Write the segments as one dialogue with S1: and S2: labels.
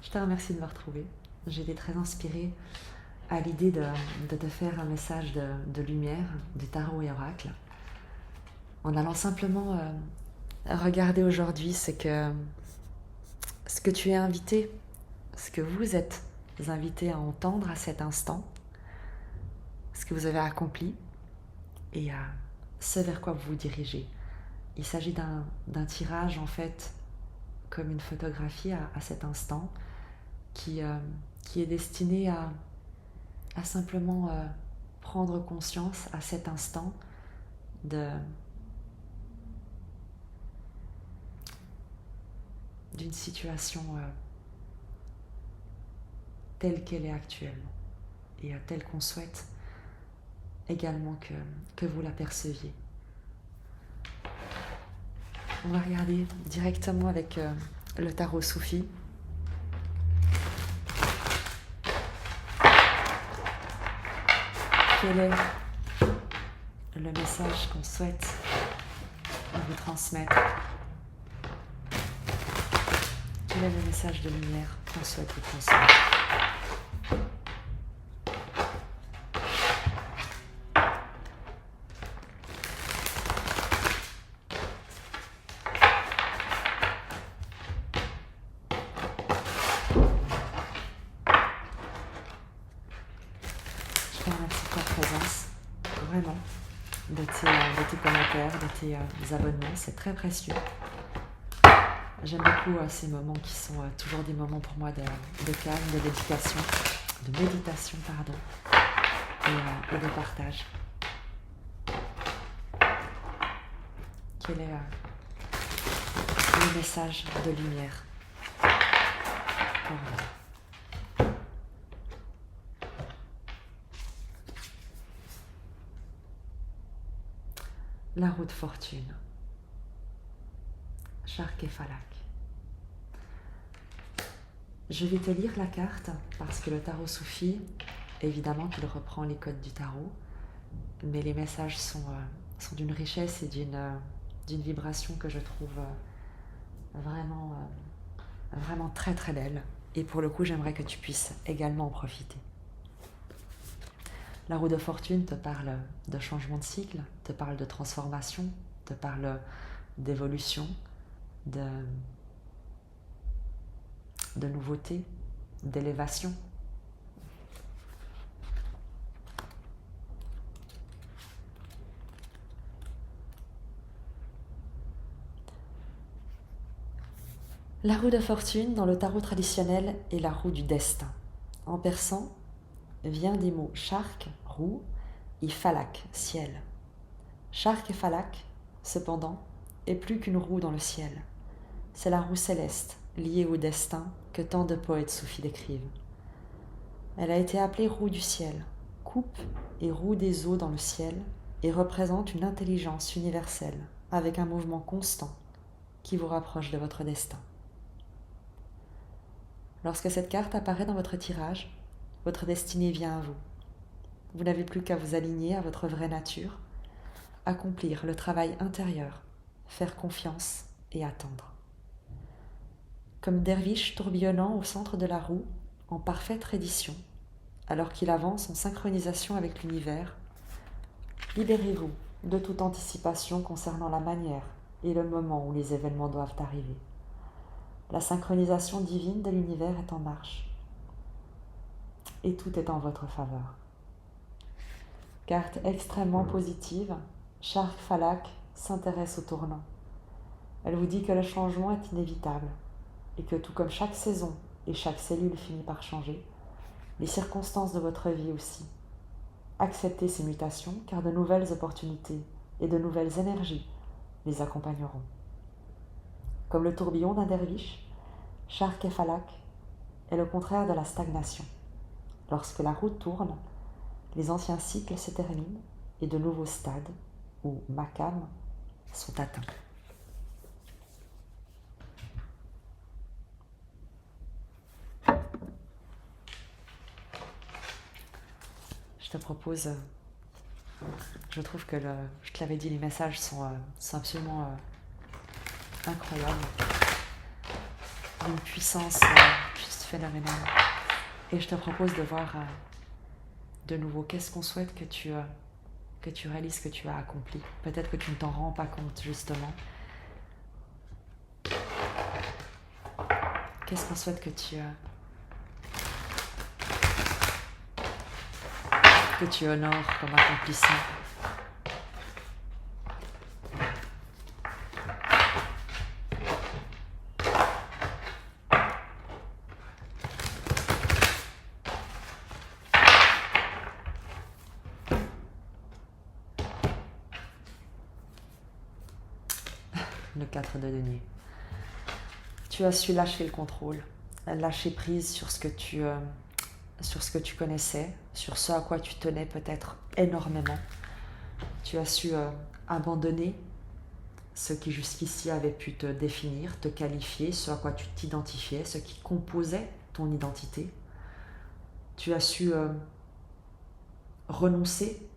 S1: Je te remercie de me retrouver. J'ai été très inspirée à l'idée de te faire un message de lumière, du tarot et oracle, en allant simplement regarder aujourd'hui ce que tu es invité, ce que vous êtes invité à entendre à cet instant, ce que vous avez accompli et à ce vers quoi vous vous dirigez. Il s'agit d'un tirage en fait comme une photographie à cet instant qui est destiné à simplement prendre conscience à cet instant d'une situation telle qu'elle est actuellement et telle qu'on souhaite également que vous la perceviez. On va regarder directement avec le tarot soufi. Quel est le message qu'on souhaite vous transmettre? Quel est le message de lumière qu'on souhaite vous transmettre? Je te remercie de ta présence, vraiment, de tes commentaires, de tes abonnements, c'est très précieux. J'aime beaucoup ces moments qui sont toujours des moments pour moi de calme, de méditation, pardon, et de partage. Quel est le message de lumière pour vous? La roue de fortune. Shark et Falak. Je vais te lire la carte parce que le tarot soufi, évidemment qu'il reprend les codes du tarot, mais les messages sont d'une richesse et d'une vibration que je trouve vraiment très très belle. Et pour le coup, j'aimerais que tu puisses également en profiter. La roue de fortune te parle de changement de cycle, te parle de transformation, te parle d'évolution, de nouveauté, d'élévation. La roue de fortune dans le tarot traditionnel est la roue du destin. En persan, vient des mots shark, roue, et falak, ciel. Shark et falak, cependant, est plus qu'une roue dans le ciel. C'est la roue céleste, liée au destin, que tant de poètes soufis décrivent. Elle a été appelée roue du ciel, coupe et roue des eaux dans le ciel, et représente une intelligence universelle, avec un mouvement constant, qui vous rapproche de votre destin. Lorsque cette carte apparaît dans votre tirage, votre destinée vient à vous. Vous n'avez plus qu'à vous aligner à votre vraie nature, accomplir le travail intérieur, faire confiance et attendre. Comme derviche tourbillonnant au centre de la roue, en parfaite reddition, alors qu'il avance en synchronisation avec l'univers, libérez-vous de toute anticipation concernant la manière et le moment où les événements doivent arriver. La synchronisation divine de l'univers est en marche, et tout est en votre faveur. Carte extrêmement positive, Shark Falak s'intéresse au tournant. Elle vous dit que le changement est inévitable, et que tout comme chaque saison et chaque cellule finit par changer, les circonstances de votre vie aussi. Acceptez ces mutations, car de nouvelles opportunités et de nouvelles énergies les accompagneront. Comme le tourbillon d'un derviche, Shark et Falak est le contraire de la stagnation. Lorsque la roue tourne, les anciens cycles se terminent et de nouveaux stades, ou makam, sont atteints. Je te propose, je trouve que je te l'avais dit, les messages sont absolument incroyables, d'une puissance phénoménal. Et je te propose de voir de nouveau qu'est-ce qu'on souhaite que tu réalises que tu as accompli. Peut-être que tu ne t'en rends pas compte justement. Qu'est-ce qu'on souhaite que tu honores comme accomplissement. Le 4 de denier. Tu as su lâcher le contrôle, lâcher prise sur ce que tu connaissais, sur ce à quoi tu tenais peut-être énormément. Tu as su abandonner ce qui jusqu'ici avait pu te définir, te qualifier, ce à quoi tu t'identifiais, ce qui composait ton identité. Tu as su renoncer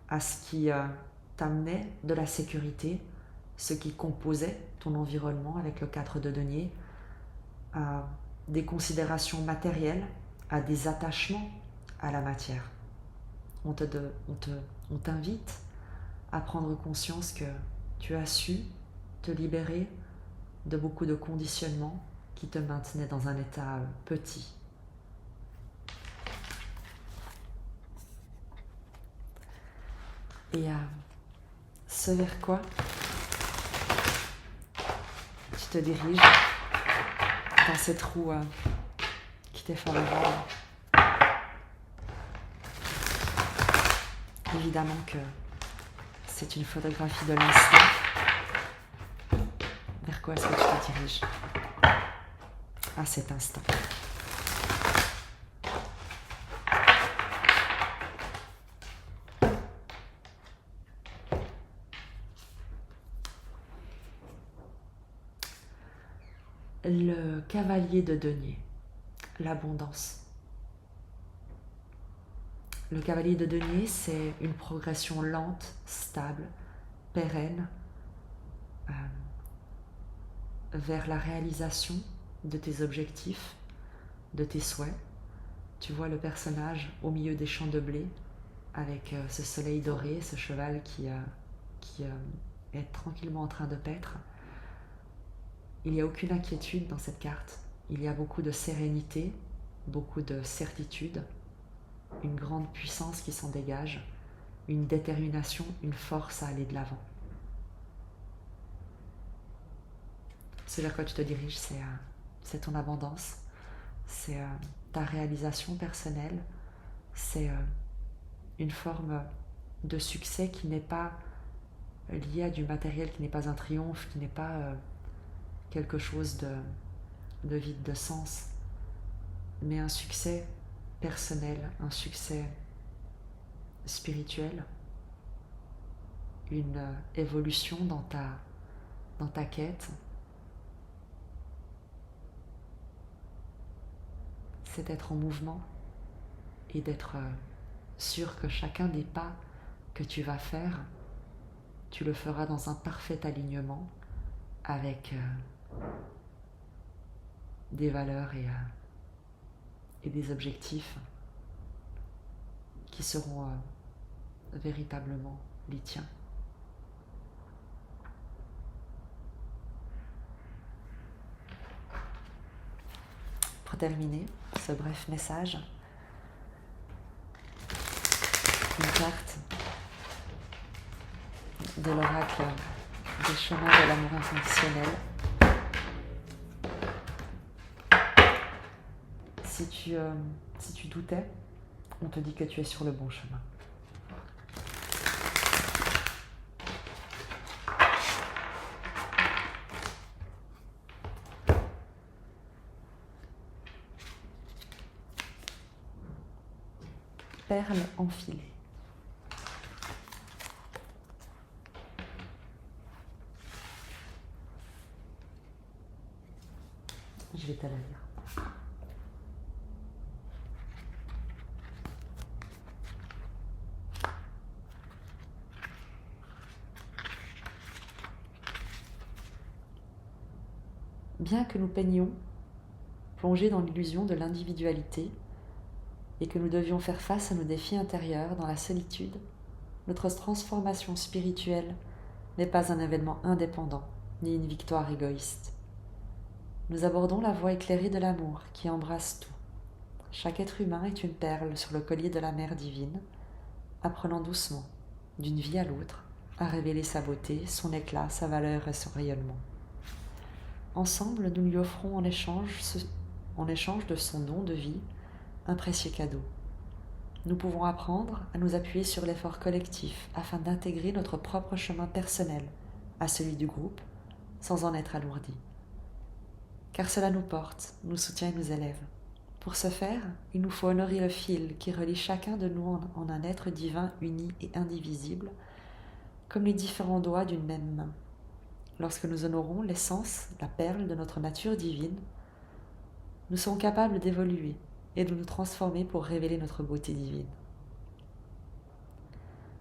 S1: à ce qui t'amenait de la sécurité, ce qui composait ton environnement avec le 4 de denier, à des considérations matérielles, à des attachements à la matière. On t'invite à prendre conscience que tu as su te libérer de beaucoup de conditionnements qui te maintenaient dans un état petit. Et ce vers quoi tu te diriges dans cette roue qui t'est favorable. Évidemment que c'est une photographie de l'instant. Vers quoi est-ce que tu te diriges à cet instant? Le cavalier de denier, l'abondance. Le cavalier de denier, c'est une progression lente, stable, pérenne, vers la réalisation de tes objectifs, de tes souhaits. Tu vois le personnage au milieu des champs de blé, avec ce soleil doré, ce cheval qui est tranquillement en train de paître. Il n'y a aucune inquiétude dans cette carte. Il y a beaucoup de sérénité, beaucoup de certitude, une grande puissance qui s'en dégage, une détermination, une force à aller de l'avant. Ce vers quoi tu te diriges, c'est ton abondance, c'est ta réalisation personnelle, c'est une forme de succès qui n'est pas lié à du matériel, qui n'est pas un triomphe, qui n'est pas quelque chose de vide de sens, mais un succès personnel, un succès spirituel, une évolution dans ta quête. C'est d'être en mouvement et d'être sûr que chacun des pas que tu vas faire, tu le feras dans un parfait alignement avec des valeurs et des objectifs qui seront véritablement les tiens. Pour terminer ce bref message, une carte de l'oracle des chemins de l'amour inconditionnel. Si tu doutais, on te dit que tu es sur le bon chemin. Perle enfilée. Je vais te la lire. Bien que nous peignions plongés dans l'illusion de l'individualité et que nous devions faire face à nos défis intérieurs dans la solitude, notre transformation spirituelle n'est pas un événement indépendant ni une victoire égoïste. Nous abordons la voie éclairée de l'amour qui embrasse tout. Chaque être humain est une perle sur le collier de la mère divine, apprenant doucement, d'une vie à l'autre, à révéler sa beauté, son éclat, sa valeur et son rayonnement. Ensemble, nous lui offrons en échange de son don de vie un précieux cadeau. Nous pouvons apprendre à nous appuyer sur l'effort collectif afin d'intégrer notre propre chemin personnel à celui du groupe sans en être alourdi. Car cela nous porte, nous soutient et nous élève. Pour ce faire, il nous faut honorer le fil qui relie chacun de nous en un être divin uni et indivisible, comme les différents doigts d'une même main. Lorsque nous honorons l'essence, la perle de notre nature divine, nous serons capables d'évoluer et de nous transformer pour révéler notre beauté divine.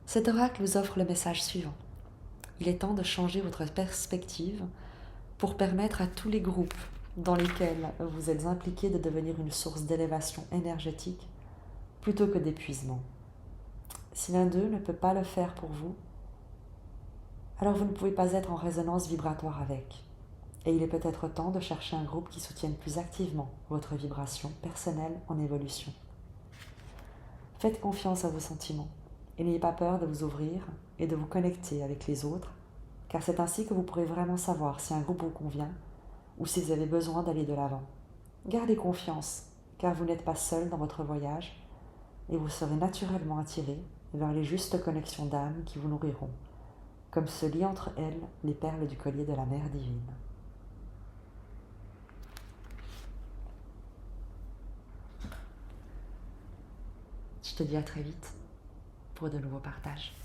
S1: Cet oracle vous offre le message suivant. Il est temps de changer votre perspective pour permettre à tous les groupes dans lesquels vous êtes impliqués de devenir une source d'élévation énergétique plutôt que d'épuisement. Si l'un d'eux ne peut pas le faire pour vous, alors vous ne pouvez pas être en résonance vibratoire avec. Et il est peut-être temps de chercher un groupe qui soutienne plus activement votre vibration personnelle en évolution. Faites confiance à vos sentiments et n'ayez pas peur de vous ouvrir et de vous connecter avec les autres, car c'est ainsi que vous pourrez vraiment savoir si un groupe vous convient ou si vous avez besoin d'aller de l'avant. Gardez confiance, car vous n'êtes pas seul dans votre voyage et vous serez naturellement attiré vers les justes connexions d'âme qui vous nourriront, comme se lient entre elles les perles du collier de la mère divine. Je te dis à très vite pour de nouveaux partages.